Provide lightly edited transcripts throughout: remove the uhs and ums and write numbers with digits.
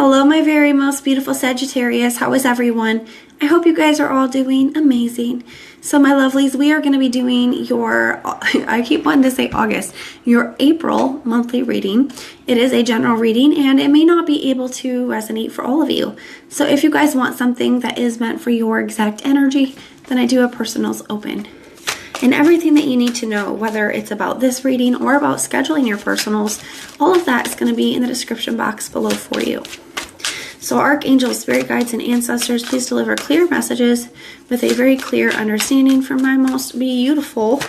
Hello, my very most beautiful Sagittarius. How is everyone? I hope you guys are all doing amazing. So my lovelies, we are going to be doing your, I keep wanting to say August, your April monthly reading. It is a general reading and it may not be able to resonate for all of you. So if you guys want something that is meant for your exact energy, then I do a personals open. And everything that you need to know, whether it's about this reading or about scheduling your personals, all of that is going to be in the description box below for you. So archangels, spirit guides, and ancestors, please deliver clear messages with a very clear understanding from my most beautiful,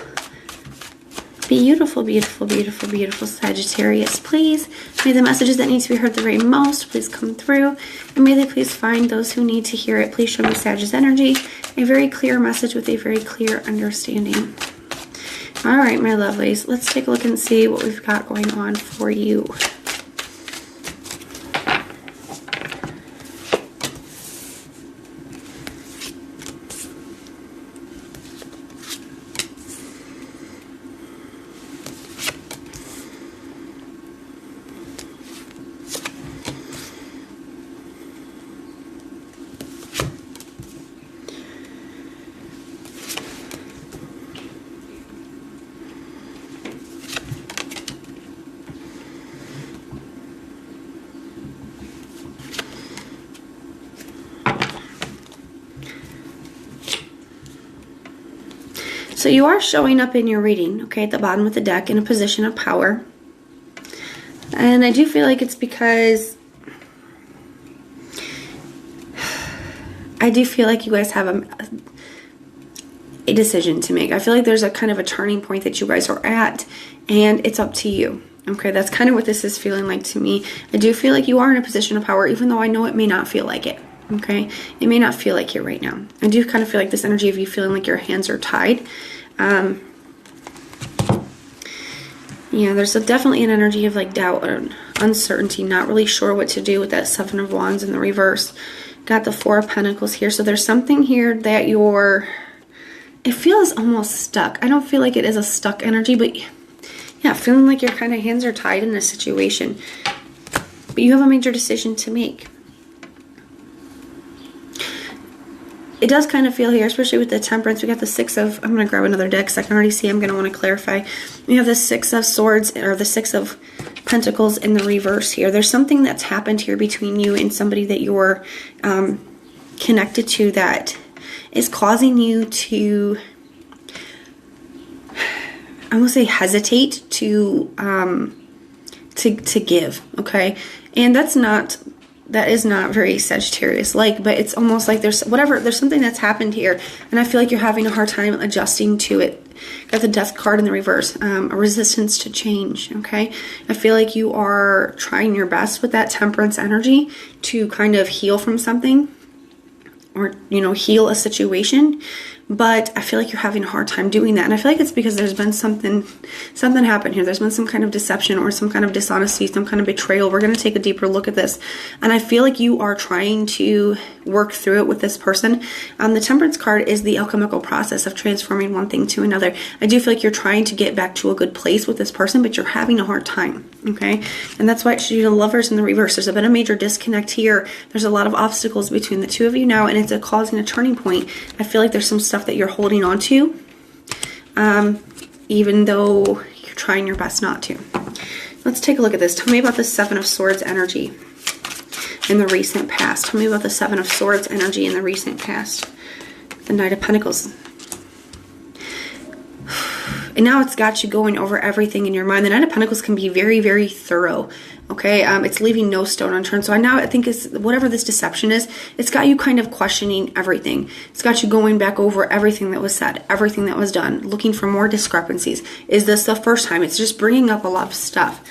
beautiful, beautiful, beautiful, beautiful Sagittarius. Please, may the messages that need to be heard the very most please come through, and may they please find those who need to hear it. Please show me Sagittarius energy, a very clear message with a very clear understanding. All right, my lovelies, let's take a look and see what we've got going on for you. So you are showing up in your reading, okay, at the bottom of the deck in a position of power. And I do feel like it's because I do feel like you guys have a decision to make. I feel like there's a kind of a turning point that you guys are at, and it's up to you. Okay, that's kind of what this is feeling like to me. I do feel like you are in a position of power, even though I know it may not feel like it. Okay, it may not feel like it right now. I do kind of feel like this energy of you feeling like your hands are tied. Yeah, there's definitely an energy of like doubt or uncertainty, not really sure what to do with that Seven of Wands in the reverse. Got the Four of Pentacles here. So there's something here that it feels almost stuck. I don't feel like it is a stuck energy, but yeah, feeling like your kind of hands are tied in this situation. But you have a major decision to make. It does kind of feel here, especially with the Temperance. We got the Six of, I'm going to grab another deck because I can already see I'm going to want to clarify. We have the Six of Swords, or the Six of Pentacles in the reverse here. There's something that's happened here between you and somebody that you're connected to that is causing you to, I won't say hesitate to give, okay? And that is not very Sagittarius-like, but it's almost like there's something that's happened here, and I feel like you're having a hard time adjusting to it. Got the Death card in the reverse, a resistance to change, okay? I feel like you are trying your best with that Temperance energy to kind of heal from something, or, you know, heal a situation, but I feel like you're having a hard time doing that. And I feel like it's because there's been something happened here. There's been some kind of deception or some kind of dishonesty, some kind of betrayal. We're going to take a deeper look at this. And I feel like you are trying to work through it with this person. The Temperance card is the alchemical process of transforming one thing to another. I do feel like you're trying to get back to a good place with this person, but you're having a hard time, okay? And that's why it's the Lovers in the reverse. There's been a major disconnect here. There's a lot of obstacles between the two of you now, and it's causing a turning point. I feel like there's some stuff that you're holding on to, even though you're trying your best not to. Let's take a look at this. Tell me about the Seven of Swords energy in the recent past. Tell me about the Seven of Swords energy in the recent past. The Knight of Pentacles. And now it's got you going over everything in your mind. The Knight of Pentacles can be very, very thorough. Okay, it's leaving no stone unturned. So I think it's whatever this deception is, it's got you kind of questioning everything. It's got you going back over everything that was said, everything that was done, looking for more discrepancies. Is this the first time? It's just bringing up a lot of stuff.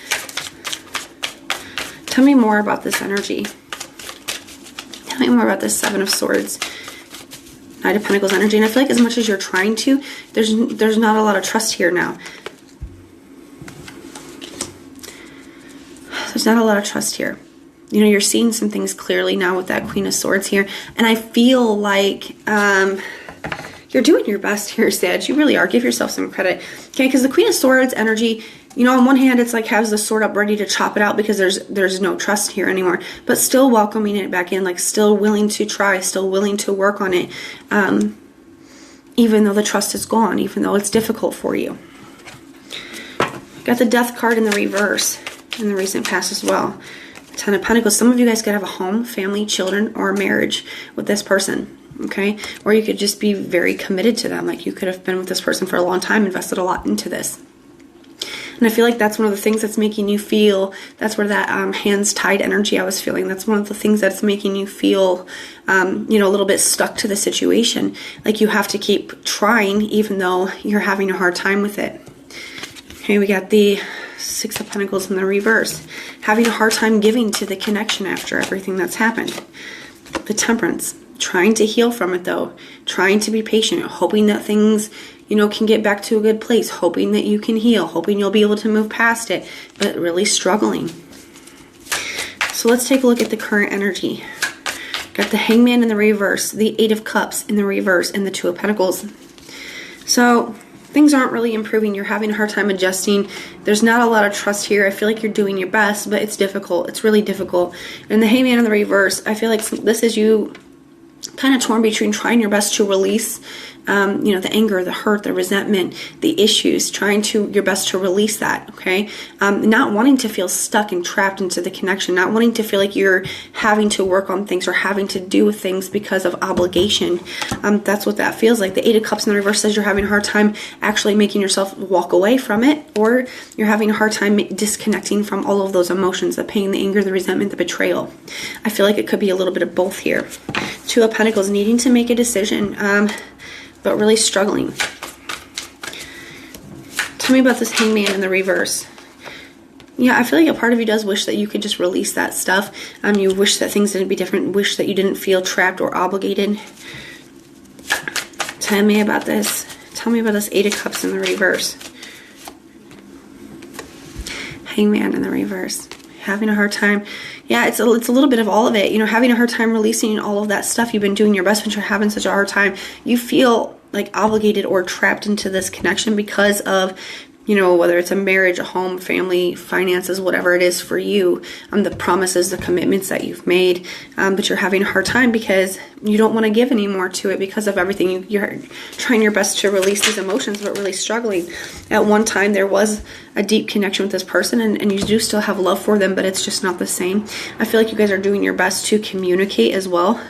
Tell me more about this energy. Tell me more about this Seven of Swords, Knight of Pentacles energy. And I feel like as much as you're trying to, there's not a lot of trust here now. There's not a lot of trust here. You know, you're seeing some things clearly now with that Queen of Swords here. And I feel like you're doing your best here, Sag. You really are. Give yourself some credit. Okay, because the Queen of Swords energy you know, on one hand, it's like has the sword up ready to chop it out because there's no trust here anymore, but still welcoming it back in, like still willing to try, still willing to work on it, even though the trust is gone, even though it's difficult for you. Got the Death card in the reverse in the recent past as well. Ten of Pentacles. Some of you guys could have a home, family, children, or a marriage with this person. Okay? Or you could just be very committed to them. Like you could have been with this person for a long time, invested a lot into this. And I feel like that's one of the things that's making you feel, that's where that hands tied energy I was feeling, that's one of the things that's making you feel, you know, a little bit stuck to the situation. Like you have to keep trying even though you're having a hard time with it. Okay, we got the Six of Pentacles in the reverse. Having a hard time giving to the connection after everything that's happened. The Temperance. Trying to heal from it though. Trying to be patient. Hoping that things, you know, can get back to a good place. Hoping that you can heal. Hoping you'll be able to move past it. But really struggling. So let's take a look at the current energy. Got the Hangman in the reverse. The Eight of Cups in the reverse. And the Two of Pentacles. So things aren't really improving. You're having a hard time adjusting. There's not a lot of trust here. I feel like you're doing your best, but it's difficult. It's really difficult. And the Hangman in the reverse, I feel like this is you kind of torn between trying your best to release, you know, the anger, the hurt, the resentment, the issues, trying your best to release that, okay? Not wanting to feel stuck and trapped into the connection, not wanting to feel like you're having to work on things or having to do with things because of obligation. That's what that feels like. The Eight of Cups in the reverse says you're having a hard time actually making yourself walk away from it, or you're having a hard time disconnecting from all of those emotions, the pain, the anger, the resentment, the betrayal. I feel like it could be a little bit of both here. Two of Pentacles, needing to make a decision, but really struggling. Tell me about this Hangman in the reverse. Yeah, I feel like a part of you does wish that you could just release that stuff. You wish that things didn't be different, wish that you didn't feel trapped or obligated. Tell me about this. Tell me about this Eight of Cups in the reverse. Hangman in the reverse. Having a hard time. Yeah, it's a little bit of all of it. You know, having a hard time releasing all of that stuff. You've been doing your best, but you're having such a hard time. You feel like obligated or trapped into this connection because of, you know, whether it's a marriage, a home, family, finances, whatever it is for you, the promises, the commitments that you've made, but you're having a hard time because you don't want to give any more to it because of everything. You're trying your best to release these emotions, but really struggling. At one time, there was a deep connection with this person, and you do still have love for them, but it's just not the same. I feel like you guys are doing your best to communicate as well.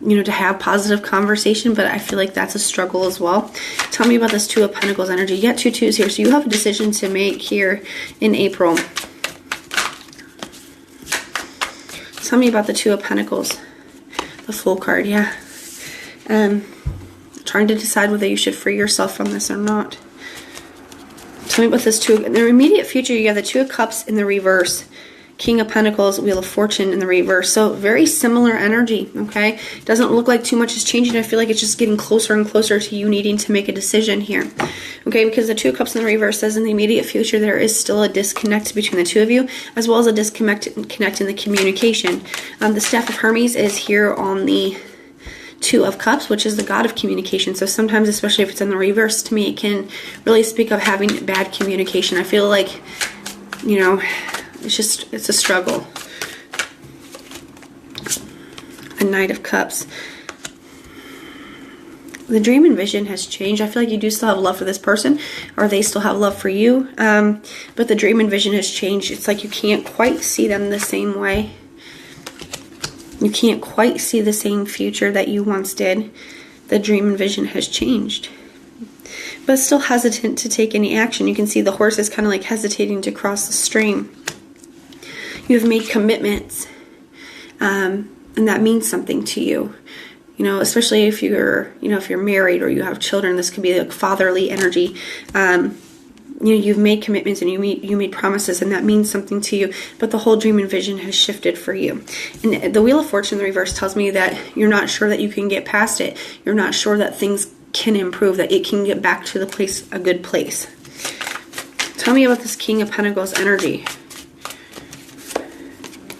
You know, to have positive conversation, but I feel like that's a struggle as well. Tell me about this Two of Pentacles energy. You got two twos here, so you have a decision to make here in April. Tell me about the Two of Pentacles. The Fool card, yeah. Trying to decide whether you should free yourself from this or not. Tell me about this Two. In the immediate future, you have the Two of Cups in the reverse. King of Pentacles, Wheel of Fortune in the reverse. So very similar energy, okay? Doesn't look like too much is changing. I feel like it's just getting closer and closer to you needing to make a decision here, okay? Because the Two of Cups in the reverse says in the immediate future there is still a disconnect between the two of you, as well as a disconnect in the communication. The Staff of Hermes is here on the Two of Cups, which is the god of communication. So sometimes, especially if it's in the reverse, to me, it can really speak of having bad communication. I feel like, you know, it's a struggle. A Knight of Cups. The dream and vision has changed. I feel like you do still have love for this person, or they still have love for you. But the dream and vision has changed. It's like you can't quite see them the same way. You can't quite see the same future that you once did. The dream and vision has changed. But still hesitant to take any action. You can see the horse is kind of like hesitating to cross the stream. You have made commitments, and that means something to you. You know, especially if you're, you know, if you're married or you have children, this could be like fatherly energy. You know, you've made commitments and you made promises, and that means something to you. But the whole dream and vision has shifted for you. And the Wheel of Fortune in the reverse tells me that you're not sure that you can get past it. You're not sure that things can improve, that it can get back to the place, a good place. Tell me about this King of Pentacles energy.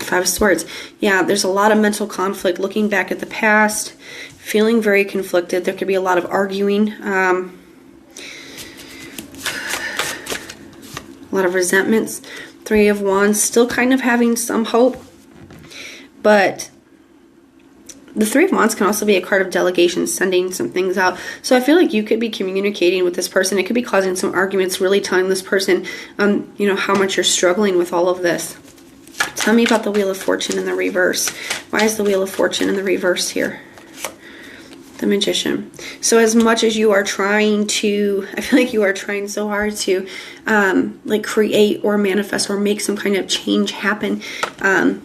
Five of Swords. Yeah, there's a lot of mental conflict, looking back at the past, feeling very conflicted. There could be a lot of arguing. lot of resentments. Three of Wands, still kind of having some hope. But the Three of Wands can also be a card of delegation, sending some things out. So I feel like you could be communicating with this person. It could be causing some arguments, really telling this person, you know, how much you're struggling with all of this. Tell me about the Wheel of Fortune in the reverse. Why is the Wheel of Fortune in the reverse here? The Magician. So as much as you are trying to, I feel like you are trying so hard to like create or manifest or make some kind of change happen,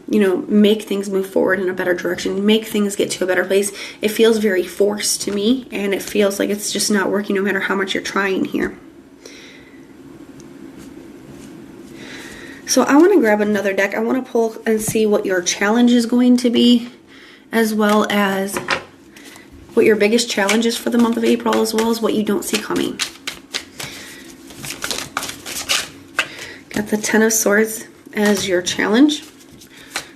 you know, make things move forward in a better direction, make things get to a better place. It feels very forced to me, and it feels like it's just not working no matter how much you're trying here. So I want to grab another deck. I want to pull and see what your challenge is going to be, as well as what your biggest challenge is for the month of April, as well as what you don't see coming. Got the Ten of Swords as your challenge.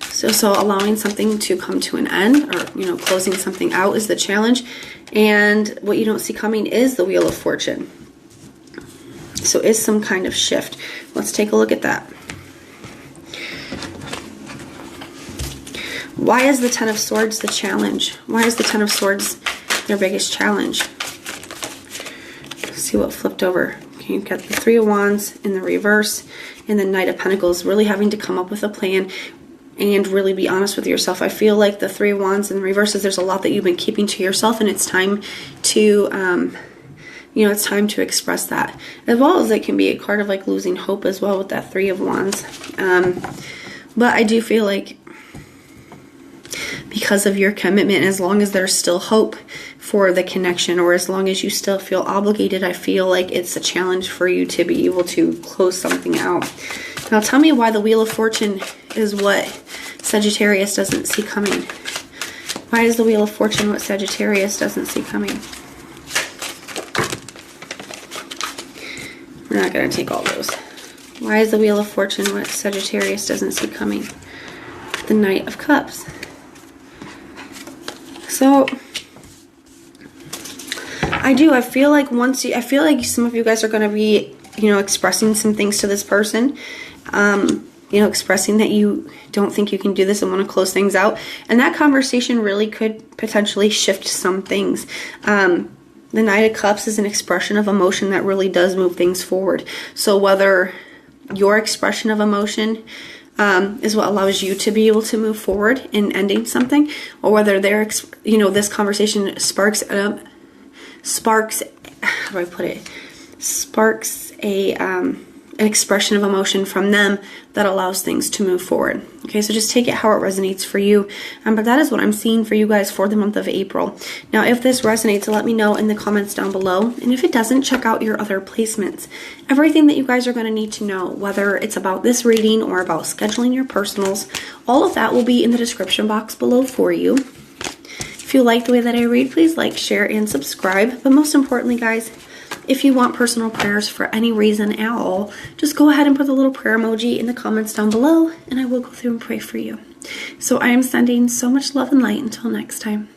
So allowing something to come to an end, or, you know, closing something out is the challenge. And what you don't see coming is the Wheel of Fortune. So is some kind of shift. Let's take a look at that. Why is the Ten of Swords the challenge? Why is the Ten of Swords their biggest challenge? Let's see what flipped over. Okay, you've got the Three of Wands in the reverse, and the Knight of Pentacles, really having to come up with a plan and really be honest with yourself. I feel like the Three of Wands in the reverse is there's a lot that you've been keeping to yourself, and it's time to, you know, it's time to express that. As well as it can be a card of like losing hope as well with that Three of Wands. But I do feel like because of your commitment, as long as there's still hope for the connection, or as long as you still feel obligated, I feel like it's a challenge for you to be able to close something out. Now tell me why the Wheel of Fortune is what Sagittarius doesn't see coming. Why is the Wheel of Fortune what Sagittarius doesn't see coming? We're not going to take all those. Why is the Wheel of Fortune what Sagittarius doesn't see coming? The Knight of Cups. So I feel like I feel like some of you guys are going to be, you know, expressing some things to this person, you know, expressing that you don't think you can do this and want to close things out. And that conversation really could potentially shift some things. The Knight of Cups is an expression of emotion that really does move things forward. So whether your expression of emotion is what allows you to be able to move forward in ending something, or whether they're, you know, this conversation sparks, how do I put it? Sparks an expression of emotion from them that allows things to move forward. Okay, so just take it how it resonates for you. But that is what I'm seeing for you guys for the month of April. Now, if this resonates, let me know in the comments down below. And if it doesn't, check out your other placements. Everything that you guys are going to need to know, whether it's about this reading or about scheduling your personals, all of that will be in the description box below for you. If you like the way that I read, please like, share, and subscribe. But most importantly, guys, if you want personal prayers for any reason at all, just go ahead and put the little prayer emoji in the comments down below, and I will go through and pray for you. So I am sending so much love and light until next time.